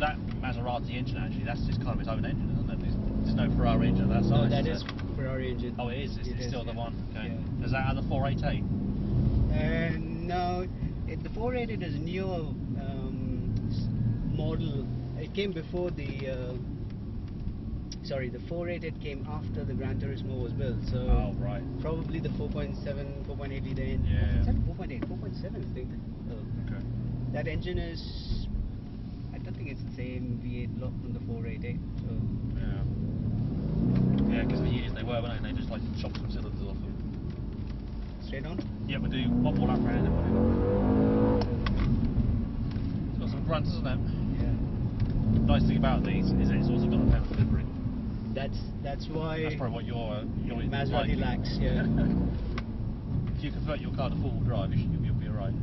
that Maserati engine actually, that's just kind of its own engine, isn't it? There's no Ferrari engine of that size. No, that is Ferrari engine. Oh, it is. It's still the one. Okay. Yeah. Is that at the 488? No, the 488 is a newer model. It came before the. Sorry, the 488 came after the Gran Turismo was built. So oh, right. Probably the 4.7, 4.8 liter engine. Yeah. 4.8, 4.7 I think. Oh. Okay. That engine is. I don't think it's the same V8 block from the 488. So. Yeah. Yeah, because for years they were, weren't they? They just like chopped some cylinders off them. Straight on? Yeah, we'll do one more lap round and we'll do that. It's got some grunts, isn't it? Yeah. Nice thing about these is it's also got a power delivery. That's why. That's probably what your Maserati lacks. Yeah. If you convert your car to four-wheel drive, you'll be alright.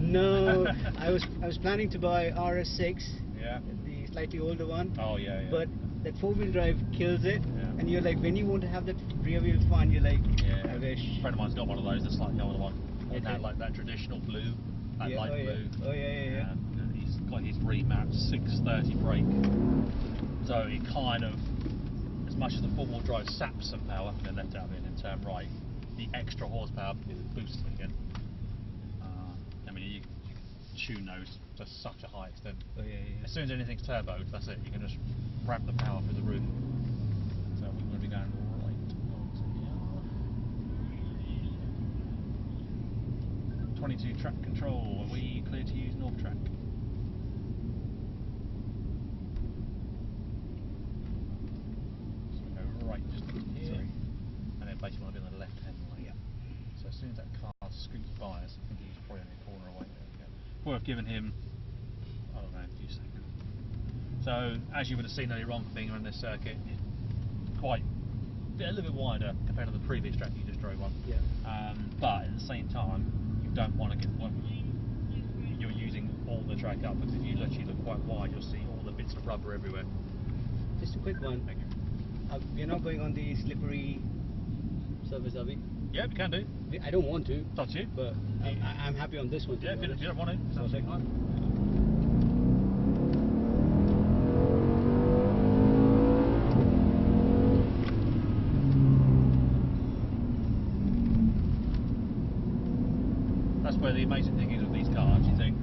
No, I was planning to buy RS6. Yeah. The slightly older one. Oh yeah. But that four-wheel drive kills it. Yeah. And you're like, when you want to have that rear wheel fun, you're like, yeah. I wish. A friend of mine's got one of those, the slightly older one. Okay. In that that traditional blue, that light blue. Oh yeah. And he's got his remapped 630 brake. So it kind of, as much as the four-wheel drive saps some power, then left out in turn right, the extra horsepower boosts it again. I mean, you can tune those to such a high extent. Oh yeah. As soon as anything's turboed, that's it. You can just ramp the power through the roof. So we're going to be going right onto 22 track control. Are we clear to use North Track? So we go right just into here, and then basically want to be on the left-hand lane. Yeah. So as soon as that car scoots by us, I think he's probably only a corner away. There we go. Worth giving him, I don't know, a few seconds. So as you would have seen earlier on for being on this circuit, quite a little bit wider compared to the previous track you just drove on. Yeah. But at the same time, you don't want to get one. You're using all the track up, because if you literally look quite wide, you'll see all the bits of rubber everywhere. Just a quick one. Thank you. We're not going on the slippery surface, are we? Yeah, we can do. I don't want to. It's up to you. But I'm happy on this one. Yeah, if you don't want to, it's Okay. absolutely fine. That's where the amazing thing is with these cars. You think,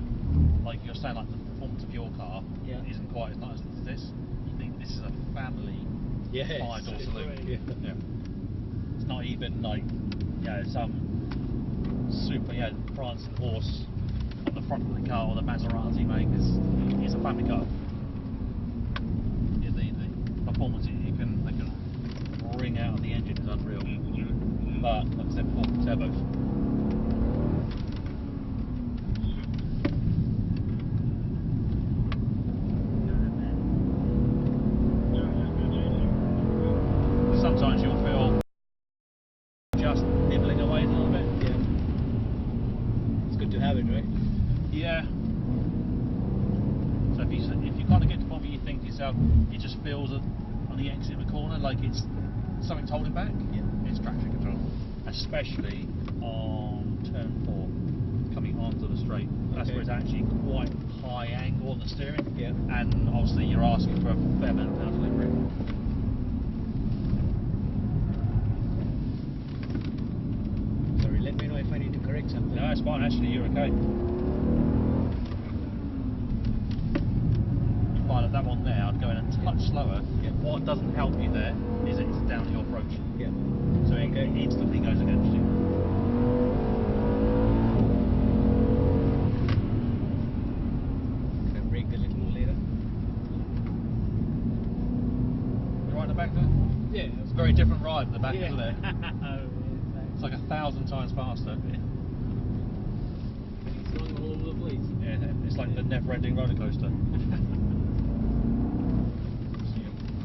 like you're saying, like the performance of your car isn't quite as nice as this. You think this is a family five-door saloon. Yeah. It's not even like some super prancing horse on the front of the car or the Maserati, mate. It's a family car. Yeah, the performance they can wring out of the engine is unreal. But like I said before, turbos. Sometimes you'll feel just nibbling away a little bit. Yeah. It's good to have it, right? Yeah. So if you kind of get to the point where you think to yourself, it just feels on the exit of a corner like it's something's holding back. Yeah. It's traction control, especially on turn 4, coming onto the straight. That's where it's actually quite high angle on the steering. Yeah. And obviously you're asking for a fair amount of power delivery. Let me know if I need to correct something. No, it's fine, actually, you're okay. You find that one there, I'd go in a touch slower. Yeah. What doesn't help you there is it's down your approach. Yeah. So it instantly goes against you. Can I brake a little more later? Right at the back there? Yeah. It's a very different ride at the back, Yeah. isn't it? It's like 1,000 times faster. It's going all over the place. Yeah, it's like the never-ending roller coaster.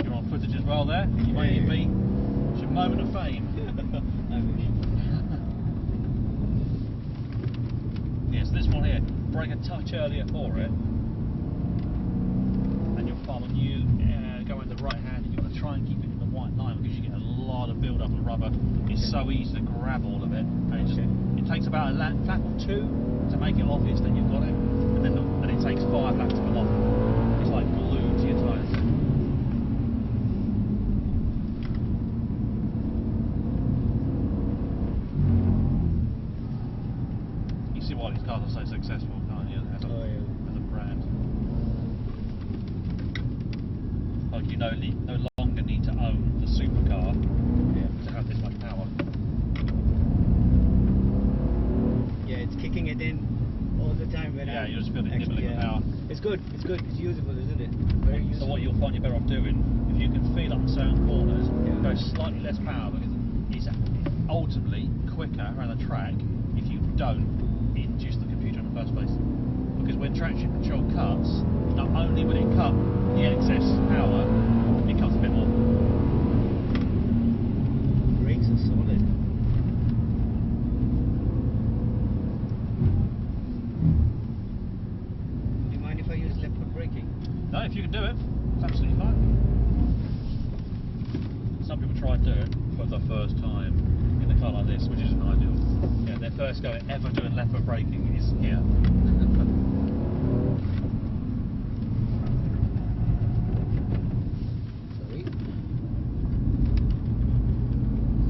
You're on footage as well there. You might even be. It's your moment of fame. I wish. Yes, this one here. Brake a touch earlier for it, and you'll find when you go in the right hand, you've got to try and keep it in the white line because you get a lot of build-up of rubber. It's so easy to grab all of it, and it takes about a lap or two to make it obvious that you've got it, and then it takes 5 laps to come off. It's no longer need to own the supercar to have this much power. Yeah, it's kicking it in all the time when you'll just feel it nibbling the power. It's good, it's usable, isn't it? Very useful. So what you'll find you're better off doing, if you can feel up certain corners, go slightly less power, because it's ultimately quicker around the track if you don't induce the computer in the first place. Because when traction control cuts, not only will it cut the excess power, it cuts a bit more. Brakes are solid. Do you mind if I use left foot braking? No, if you can do it, it's absolutely fine. Some people try to do it for the first time in a car like this, which isn't ideal. Yeah, their first go ever doing left foot braking is here. Sorry.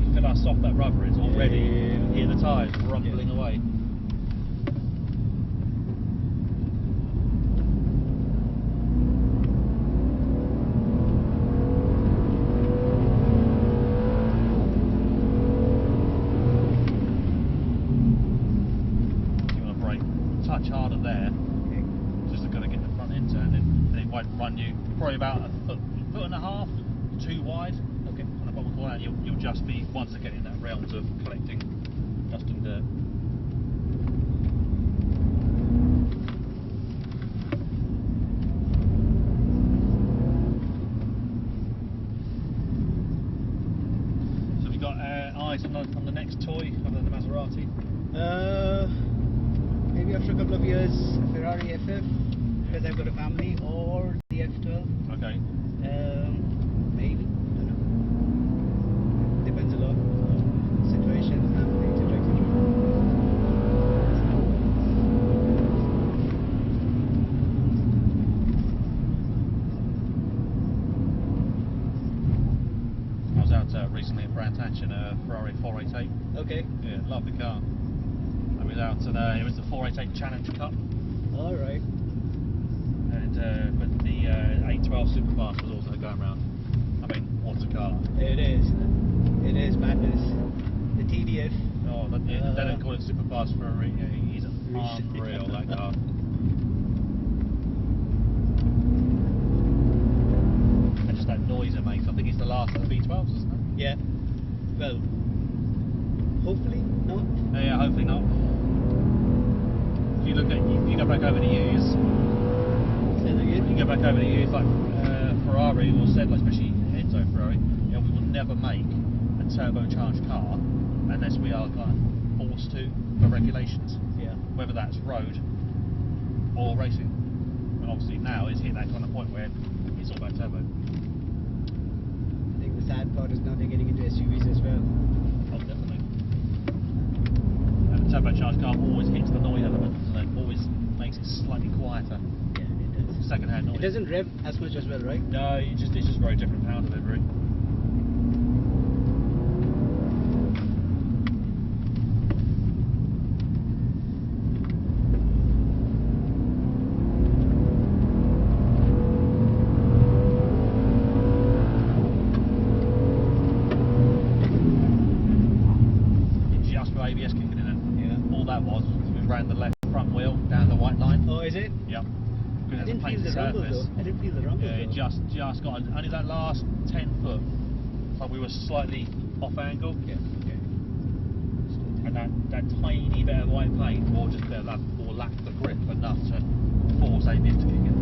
You feel how soft that rubber is already. You hear the tyres rumbling away. Touch harder there, just got to get the front end turned in, and it won't run you probably about a foot and a half too wide on the bottom corner, and you'll just be once again in that realms of collecting dust and dirt. So have you got eyes on the next toy other than the Maserati? Maybe after a couple of years, Ferrari FF, because I've got a family, or the F12. Okay. Maybe, I don't know. Depends a lot on situation, family, etc. I was out recently at Brandt Hatch in a Ferrari 488. Okay. Yeah, lovely car. I was out and it was the 488 Challenge Cup. All right. And but the 812 Superfast was also going round. I mean, what's a car? It is madness. The TDF. Oh, they don't call it Superfast for a reason. He's unreal, that car. And just that noise it makes. I think it's the last of the V12s, isn't it? Yeah. Well, hopefully not. Yeah, hopefully not. If you go back over the years, you go back over the years, like Ferrari or said, like especially Enzo Ferrari, we will never make a turbocharged car unless we are kind of forced to for regulations. Yeah. Whether that's road or racing. And obviously now it's hit that kind of point where it's all about turbo. I think the sad part is now they're getting into SUVs as well. Oh, definitely. And the turbocharged car always hits the noise element, and it always makes it slightly quieter. Yeah, it does. Second-hand noise. It doesn't rev as much as well, right? No, it's just very different power delivery. ABS kicking in, and all that was we ran the left front wheel down the white line. Oh, is it? Yep. I didn't feel the rumble though. I didn't feel the rumble. Yeah, it just got only that last 10 foot. Like we were slightly off angle. Yeah. Okay. And that tiny bit of white paint or just a bit of that or lack the grip enough to force ABS to kick in.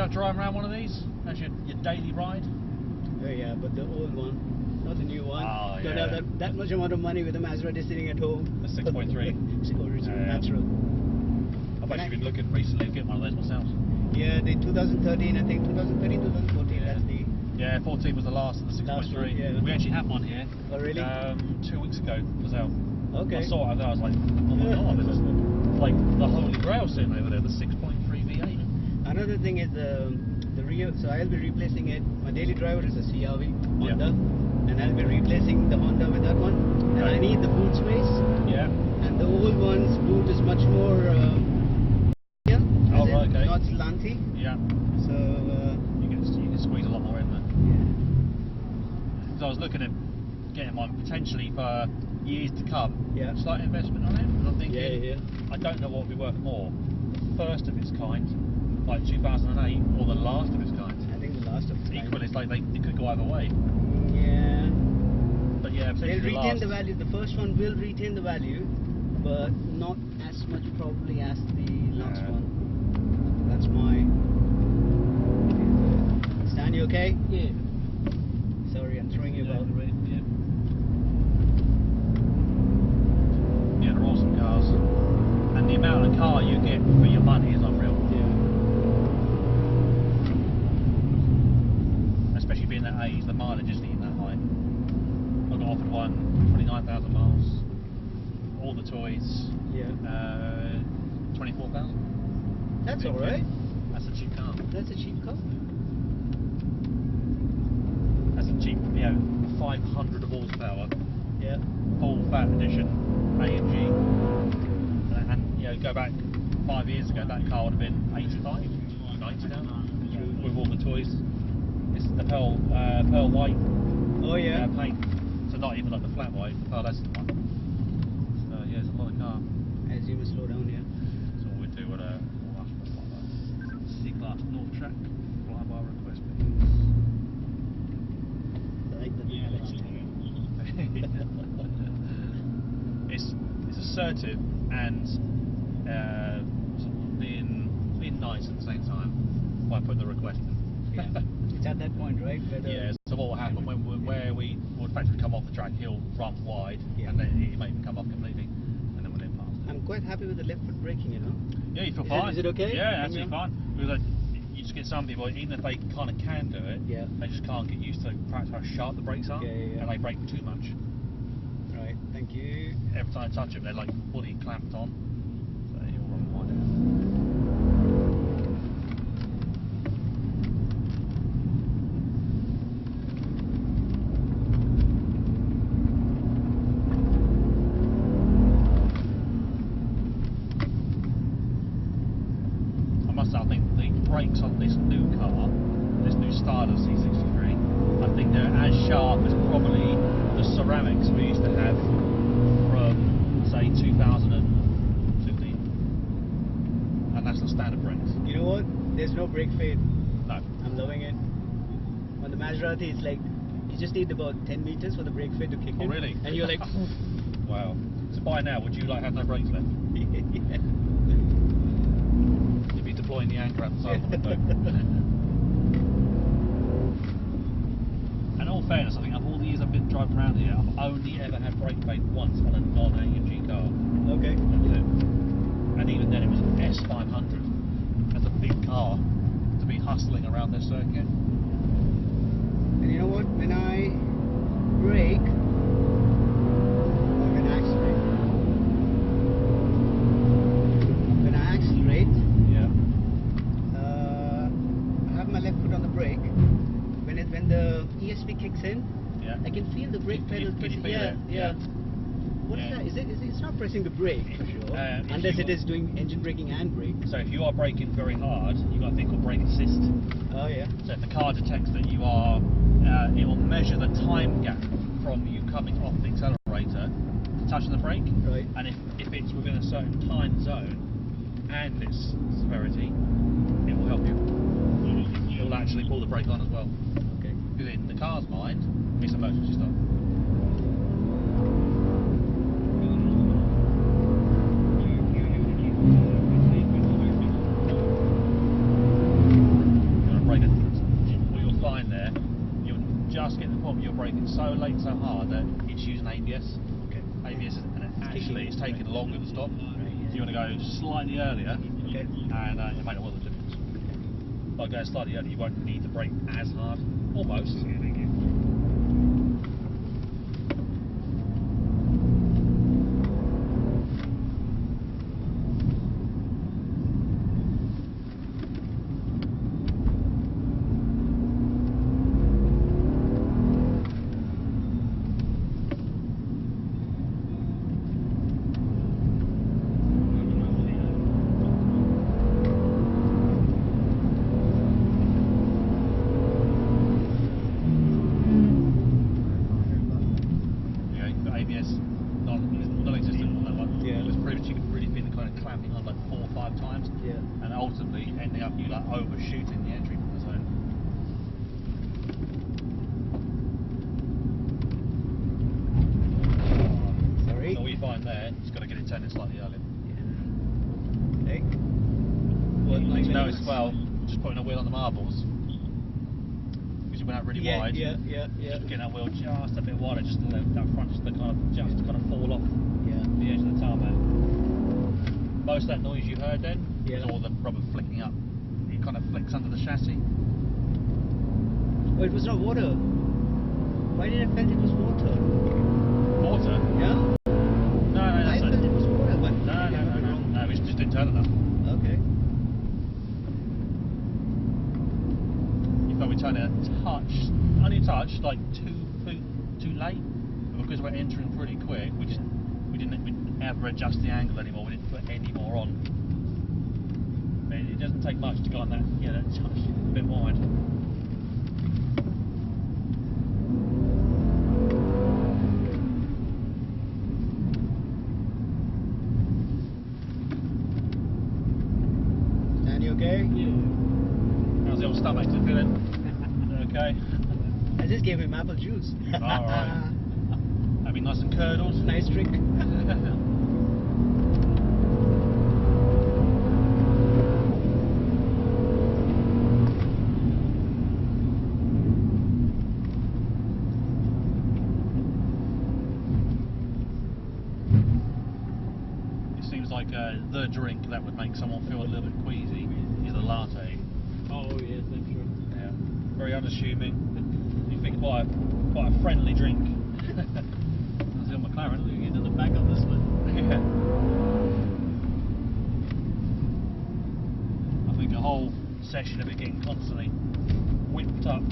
Driving around one of these as your daily ride? Oh yeah, but the old one, not the new one. Oh, Don't have that much amount of money with the Maserati sitting at home. The 6.3. Original, natural. I I've actually been looking recently to get one of those myself. Yeah, the 2013, I think 2013, 2014. That's the. Yeah, 14 was the last of the 6.3. Yeah. We actually had one here. Oh really? 2 weeks ago was out. Okay. I saw it and I was like, oh my god, this is like the holy grail sitting over there, the 6.3 V8. Another thing is the rear. So I'll be replacing it. My daily driver is a CRV Honda, and I'll be replacing the Honda with that one. And I need the boot space. Yeah. And the old one's boot is much more. Not slanty. Yeah. So you can squeeze a lot more in there. Yeah. So I was looking at getting one potentially for years to come. Yeah. Slight investment on it. And I'm thinking, yeah. I don't know what would be worth more, the first of its kind, like 2008, or the last of its kind. I think the last of its kind. Equally, it's like they could go either way. Yeah. But yeah, they'll retain the value. The first one will retain the value, but not as much probably as the last one. That's my. Stan, you okay? Yeah. Sorry, I'm throwing you about. Yeah, they're awesome cars, and the amount of car you get for your money is unreal. Yeah. Especially being that age, the mileage isn't even that high. I got offered one, 29,000 miles, all the toys. Yeah. 24,000. That's all right. That's a cheap car. That's a cheap car. That's a cheap, 500 horsepower. Yeah. Full fat edition AMG. And go back 5 years ago, that car would have been 85, 90 now. With all the toys. It's the pearl white. Oh yeah. Paint. So not even like the flat white, the pearlescent one. So yeah, it's a lot of car. As you must slow down, yeah. So what we do at C-Class North Track, flyby request please. I like the request. It's assertive and sort of being nice at the same time by putting the request in. Yeah. It's at that point, right? Yeah. So what will happen where we would effectively come off the track, he'll run wide, and then he may even come off completely, and then we'll then pass. I'm quite happy with the left foot braking, you know. Yeah, you feel fine. Is it okay? Yeah, absolutely fine. Because you just get some people, even if they kind of can do it, they just can't get used to perhaps how sharp the brakes are, and they brake too much. Right, thank you. Every time I touch them, they're like fully clamped on. So he'll run wide out. I think the brakes on this new car, this new style of C63, I think they're as sharp as probably the ceramics we used to have from, say, 2015. And that's the standard brakes. You know what? There's no brake fade. No. I'm loving it. On the Maserati, it's like, you just need about 10 meters for the brake fade to kick in. Oh, really? And you're like, wow. So by now, would you have no brakes left? yeah. Deploying the anchor outside of the boat. And in all fairness, I think of all the years I've been driving around here, I've only ever had brake fade once on a non-AMG car. Okay. And even then it was an S500. That's a big car to be hustling around this circuit. And you know what? When I brake, or when I accelerate, my left foot on the brake. When the ESP kicks in, I can feel the brake pedal pressing. Yeah. What is that? It's not pressing the brake for sure, unless it is doing engine braking and brake. So if you are braking very hard, you've got a thing called brake assist. Oh yeah. So if the car detects that you are, it will measure the time gap from you coming off the accelerator to touching the brake. Right. And if it's within a certain time zone and its severity, it will help you. It will actually pull the brake on as well. Okay. Because in the car's mind, it's emergency stop. What you'll find there, you'll just get to the point where you're braking so late, so hard that it's using ABS. Okay. ABS, and actually it's taking longer to stop. So you want to go slightly earlier, okay, and it might not work the difference. By going slightly earlier, you won't need to brake as hard, almost. ABS non-existent on that one. Yeah. It was previously really been kind of clamping on like 4 or 5 times. Yeah. And ultimately ending up you like overshooting the entry from the zone. Sorry. So what you find there, you just got to get it turning slightly earlier. Yeah. Okay. What You notice as well, just putting a wheel on the marbles. Because you went out really wide. Yeah. Just getting that wheel just a bit wider, just to let that front just to kind of fall off the edge of the tarmac. Most of that noise you heard then was all the rubber flicking up. It kind of flicks under the chassis. Oh, it was not water. Why did I felt it was water? Water? Yeah. No, I felt it was water, but no, we just didn't turn enough. Okay. You probably turned it a touch, only a touch, like too late. But because we're entering pretty quick, we didn't ever adjust the angle anymore. We didn't put any more on. But it doesn't take much to go on that, that touch a bit wide. And you okay? Yeah. How's the old stomach feeling? Okay. I just gave him apple juice. Alright. That'd be nice and curdled. Nice trick. It seems like the drink that would make someone feel a little bit queasy is a latte. Oh yes, I'm sure. Yeah. Very unassuming. You think quite a friendly drink. That's the McLaren. Look, you get to the back of this one. Yeah. I think a whole session of it getting constantly whipped up.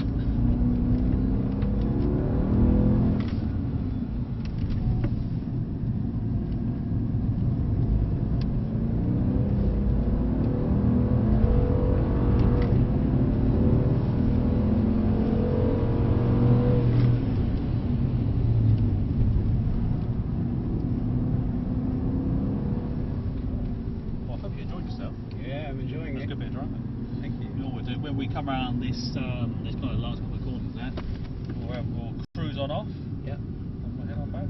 Yeah, I'm enjoying it. That's a good bit of driving. Thank you. We always do. When we come around this kind of last couple of corners there, we'll cruise on off. Yeah. And we'll head on back.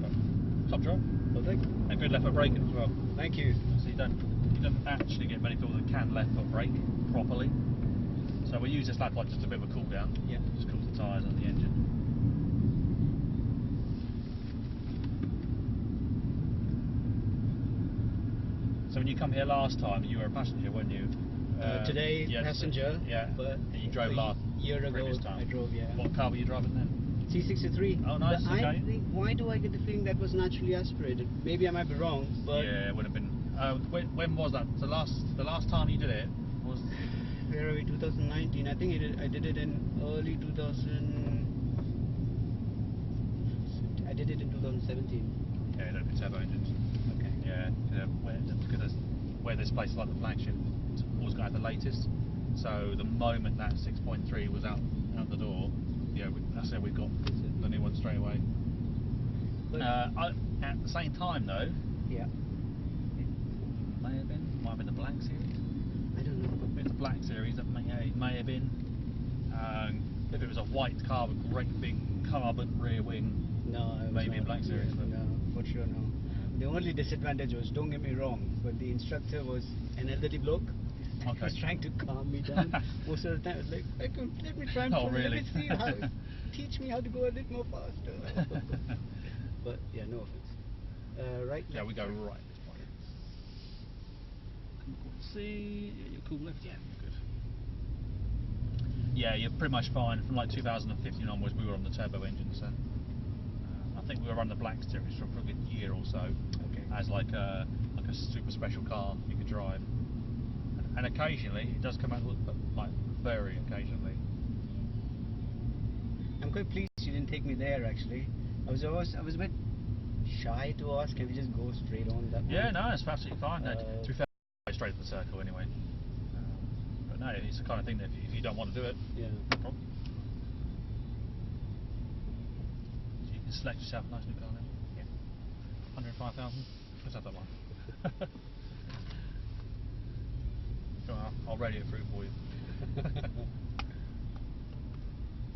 Top job. Perfect. And good left foot braking as well. Thank you. So you don't actually get many people that can left foot brake properly. So we use this lap like just a bit of a cool down. Yeah. Just cools the tyres and the engine. So when you come here last time, you were a passenger, weren't you? Today, passenger. Yeah. But you drove last year ago. time. I drove. Yeah. What car were you driving then? C63. Oh, nice. But okay. I think, why do I get the feeling that was naturally aspirated? Maybe I might be wrong, but yeah, it would have been. When was that? The last time you did it was. Where are we? 2019. I think I did it in early 2000. I did it in 2017. Yeah, that'd be turbo engines. Okay. Yeah, because where this place is like the flagship, it's always got to have the latest. So the moment that 6.3 was out the door, yeah, I said we got the new one straight away. But at the same time though, yeah, it might have been the black series. I don't know. If it's the black series, that may have been. If it was a white car with great big carbon rear wing, no, maybe a black series. Yeah, no, for sure no. The only disadvantage was, don't get me wrong, but the instructor was an elderly bloke. Okay. He was trying to calm me down. Most of the time, I was like, let me try and really? let me see how. Teach me how to go a little more faster. But yeah, no offense. Right. Yeah, we go right this point. see your cool lift. Yeah, good. Yeah, you're pretty much fine. From like 2015 onwards, we were on the turbo engine, so I think we were on the Black Series for a good year or so, as like a super special car you could drive. And occasionally, it does come out, like very occasionally. I'm quite pleased you didn't take me there. Actually, I was a bit shy to ask. Can we just go straight on that? Yeah, no, it's absolutely fine. To be fair, straight to the circle anyway. But no, it's the kind of thing that if you don't want to do it, yeah, no problem. So you can select yourself a nice new car now. Yeah. 105,000. Let's have that one. I'll radio it through for you.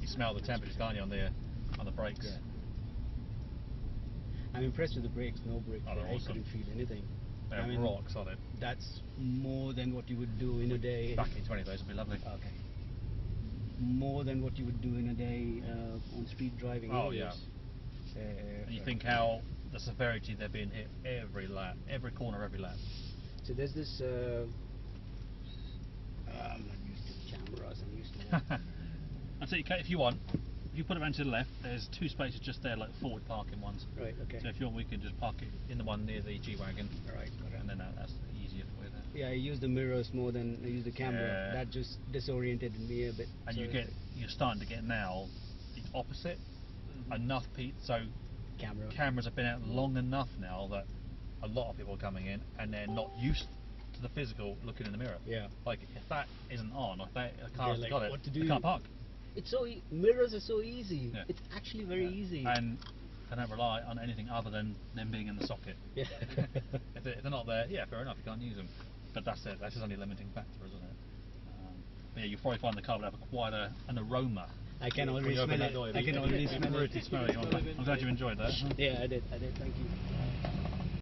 You smell the temperatures, can't you, on the brakes? Yeah. I'm impressed with the brakes. No brakes. Oh, they're awesome. I couldn't feel anything. They're rock solid. That's more than what you would do in a day. Back in 20 days would be lovely. Okay. More than what you would do in a day on street driving. Oh yeah. And you think how the severity they're being hit every lap, every corner, every lap. So there's this. I'm not used to cameras. I'm used to that. I'll tell you, Kate, if you want, if you put it around to the left, there's two spaces just there, like forward parking ones. Right. Okay. So if you want, we can just park it in the one near the G-Wagon. All right. And then that's easier for you there. Yeah, I use the mirrors more than I use the camera. Yeah. That just disoriented me a bit. And so you're starting to get now the opposite. Enough so cameras have been out long enough now that a lot of people are coming in and they're not used to the physical looking in the mirror. Yeah. Like if that isn't on, or if a car's got it, what to do? They can't park. It's mirrors are so easy. Yeah. It's actually very easy. And they don't rely on anything other than them being in the socket. Yeah. if they're not there, yeah, fair enough, you can't use them. But that's it. That's just only a limiting factor, isn't it? But yeah, you probably find the car would have quite an aroma. I can already smell it. I can already smell it. I'm glad you enjoyed that. Yeah, I did. Thank you.